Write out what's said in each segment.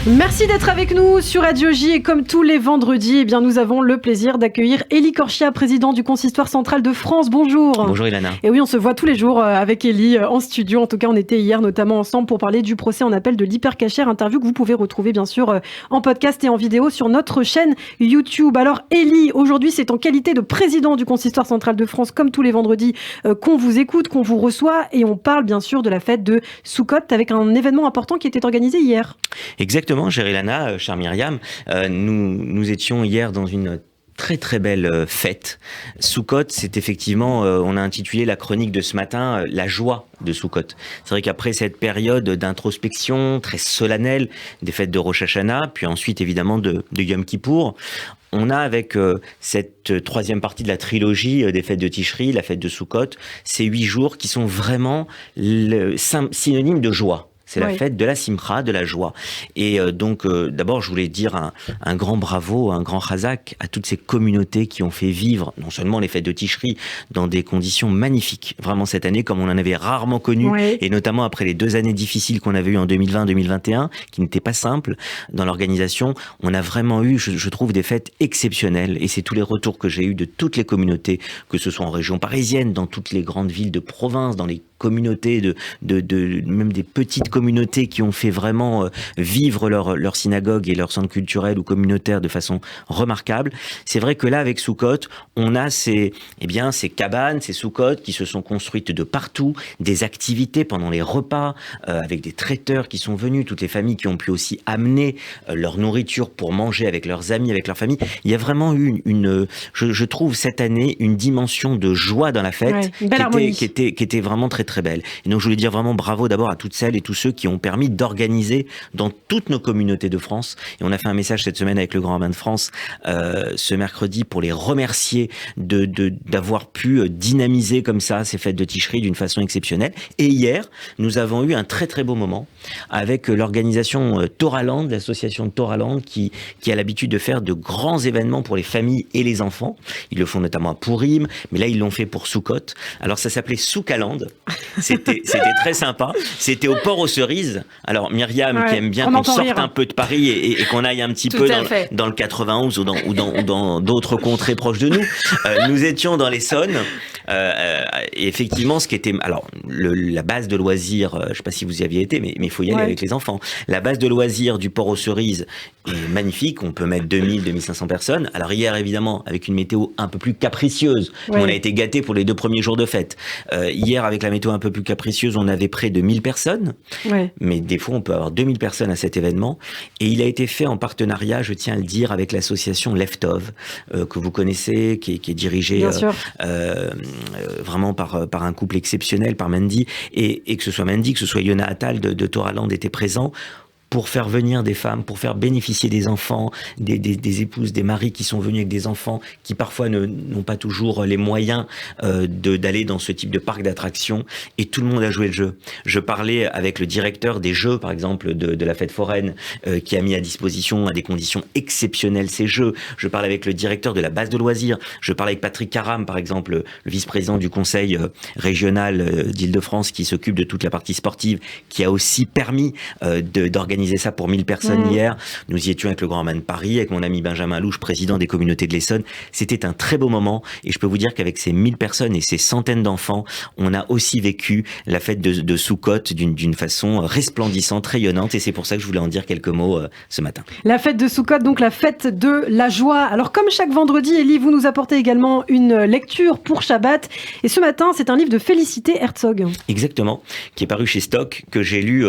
Merci d'être avec nous sur Radio J et comme tous les vendredis, eh bien, nous avons le plaisir d'accueillir Élie Korchia, président du Consistoire central de France. Bonjour. Bonjour Ilana. Et oui, on se voit tous les jours avec Élie en studio. En tout cas, on était hier notamment ensemble pour parler du procès en appel de l'hypercachère, interview que vous pouvez retrouver bien sûr en podcast et en vidéo sur notre chaîne YouTube. Alors Élie, aujourd'hui, c'est en qualité de président du Consistoire central de France, comme tous les vendredis, qu'on vous écoute, qu'on vous reçoit et on parle bien sûr de la fête de Soukhot avec un événement important qui était organisé hier. Exactement, chère Ilana, chère Myriam, nous étions hier dans une très très belle fête. Soukhot, c'est effectivement, on a intitulé la chronique de ce matin, la joie de Soukhot. C'est vrai qu'après cette période d'introspection très solennelle, des fêtes de Rosh Hashanah, puis ensuite évidemment de Yom Kippour, on a avec cette troisième partie de la trilogie des fêtes de Tishri, la fête de Soukhot, ces 8 jours qui sont vraiment synonymes de joie. C'est la fête de la simcha, de la joie. Et donc, d'abord, je voulais dire un grand bravo, un grand chazak à toutes ces communautés qui ont fait vivre non seulement les fêtes de Tishri dans des conditions magnifiques, vraiment cette année comme on en avait rarement connu, et notamment après les 2 années difficiles qu'on avait eues en 2020-2021, qui n'étaient pas simples dans l'organisation. On a vraiment eu, je trouve, des fêtes exceptionnelles. Et c'est tous les retours que j'ai eus de toutes les communautés, que ce soit en région parisienne, dans toutes les grandes villes de province, dans les communautés même des petites communautés qui ont fait vraiment vivre leur synagogue et leur centre culturel ou communautaire de façon remarquable. C'est vrai que là, avec Soukhot, on a ces cabanes, ces Soukhot qui se sont construites de partout, des activités pendant les repas, avec des traiteurs qui sont venus, toutes les familles qui ont pu aussi amener leur nourriture pour manger avec leurs amis, avec leur famille. Il y a vraiment eu je trouve cette année, une dimension de joie dans la fête qui était vraiment très très belle. Et donc je voulais dire vraiment bravo d'abord à toutes celles et tous ceux qui ont permis d'organiser dans toutes nos communautés de France. Et on a fait un message cette semaine avec le Grand Rabbin de France ce mercredi pour les remercier d'avoir pu dynamiser comme ça ces fêtes de Tishri d'une façon exceptionnelle. Et hier, nous avons eu un très très beau moment avec l'organisation Toraland, l'association de Toraland qui a l'habitude de faire de grands événements pour les familles et les enfants. Ils le font notamment à Purim, mais là ils l'ont fait pour Soukhot. Alors ça s'appelait Soukhaland. C'était très sympa. C'était au Port aux Cerises. Alors Myriam, qui aime bien qu'on sorte un peu de Paris et qu'on aille un petit peu dans le 91 ou dans d'autres contrées proches de nous, nous étions dans l'Essonne. Et effectivement, ce qui était... Alors, la base de loisirs, je ne sais pas si vous y aviez été, mais il faut y aller avec les enfants. La base de loisirs du Port aux Cerises est magnifique. On peut mettre 2000-2500 personnes. Alors hier, évidemment, avec une météo un peu plus capricieuse, on a été gâtés pour les 2 premiers jours de fête. Hier, avec la météo un peu plus capricieuse, on avait près de 1000 personnes. Mais des fois, on peut avoir 2000 personnes à cet événement. Et il a été fait en partenariat, je tiens à le dire, avec l'association Leftov, que vous connaissez, qui est dirigée vraiment par un couple exceptionnel, par Mandy. Et que ce soit Mandy, que ce soit Yona Attal de Toraland étaient présents pour faire venir des femmes, pour faire bénéficier des enfants, des épouses, des maris qui sont venus avec des enfants qui parfois n'ont pas toujours les moyens d'aller dans ce type de parc d'attractions. Et tout le monde a joué le jeu. Je parlais avec le directeur des jeux, par exemple, de la fête foraine, qui a mis à disposition à des conditions exceptionnelles ces jeux. Je parlais avec le directeur de la base de loisirs. Je parlais avec Patrick Caram, par exemple, le vice-président du conseil régional d'Île-de-France qui s'occupe de toute la partie sportive, qui a aussi permis d'organiser ça pour 1000 personnes hier. Nous y étions avec le Grand Rabbin de Paris, avec mon ami Benjamin Louche, président des communautés de l'Essonne. C'était un très beau moment et je peux vous dire qu'avec ces 1000 personnes et ces centaines d'enfants, on a aussi vécu la fête de Soukhot d'une façon resplendissante, rayonnante, et c'est pour ça que je voulais en dire quelques mots ce matin. La fête de Soukhot, donc la fête de la joie. Alors comme chaque vendredi, Élie, vous nous apportez également une lecture pour Shabbat, et ce matin, c'est un livre de Félicité Herzog. Exactement, qui est paru chez Stock, que j'ai lu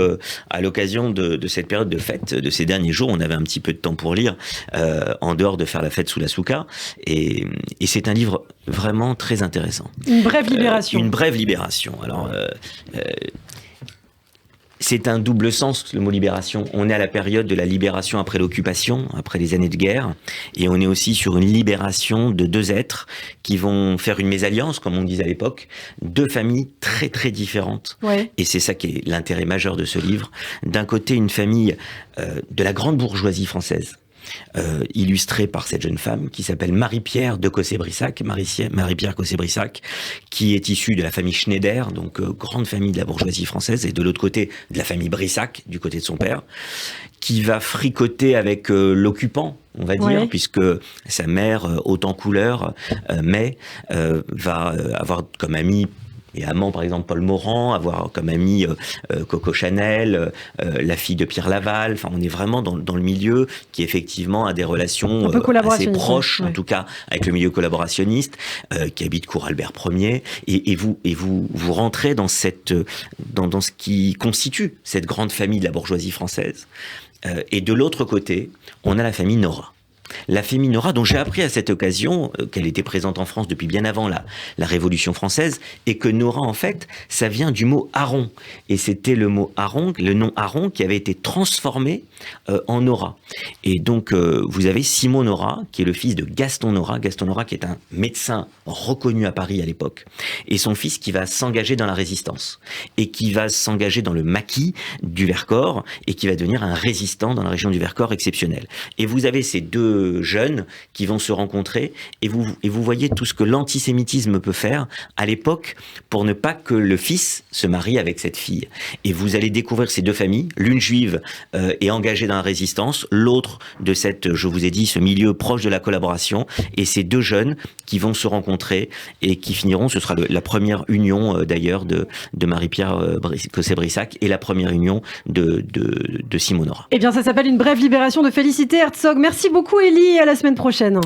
à l'occasion de cette période de fête, de ces derniers jours. On avait un petit peu de temps pour lire, en dehors de faire la fête sous la souka, et c'est un livre vraiment très intéressant. Une brève libération. Une brève libération. Alors, c'est un double sens, le mot libération. On est à la période de la libération après l'occupation, après les années de guerre, et on est aussi sur une libération de 2 êtres qui vont faire une mésalliance, comme on disait à l'époque, 2 familles très très différentes. Et c'est ça qui est l'intérêt majeur de ce livre. D'un côté, une famille de la grande bourgeoisie française, illustré par cette jeune femme qui s'appelle Marie-Pierre de Cossé-Brissac, Marie-Pierre Cossé-Brissac, qui est issue de la famille Schneider, donc grande famille de la bourgeoisie française, et de l'autre côté de la famille Brissac, du côté de son père, qui va fricoter avec l'occupant, on va dire, puisque sa mère, haute en couleur, mais va avoir comme ami et amant, par exemple, Paul Morand, avoir comme ami Coco Chanel, la fille de Pierre Laval. Enfin, on est vraiment dans le milieu qui, effectivement, a des relations assez proches, en tout cas, avec le milieu collaborationniste, qui habite Cour Albert Ier. Et vous rentrez dans ce qui constitue cette grande famille de la bourgeoisie française. Et de l'autre côté, on a la famille Nora. La famille Nora, dont j'ai appris à cette occasion qu'elle était présente en France depuis bien avant la Révolution française, et que Nora, en fait, ça vient du mot Aron. Et c'était le mot Aron, le nom Aron, qui avait été transformé en Nora. Et donc, vous avez Simon Nora, qui est le fils de Gaston Nora qui est un médecin reconnu à Paris à l'époque, et son fils qui va s'engager dans la résistance, et qui va s'engager dans le maquis du Vercors, et qui va devenir un résistant dans la région du Vercors exceptionnel. Et vous avez ces deux jeunes qui vont se rencontrer, et vous voyez tout ce que l'antisémitisme peut faire à l'époque pour ne pas que le fils se marie avec cette fille. Et vous allez découvrir ces deux familles, l'une juive est engagée dans la résistance, l'autre de cette, je vous ai dit, ce milieu proche de la collaboration, et ces deux jeunes qui vont se rencontrer et qui finiront, ce sera la première union d'ailleurs de Marie-Pierre Cossé-Brissac et la première union de Simon Nora. Eh bien, ça s'appelle Une brève libération de Félicité Herzog. Merci beaucoup, Élie, et à la semaine prochaine.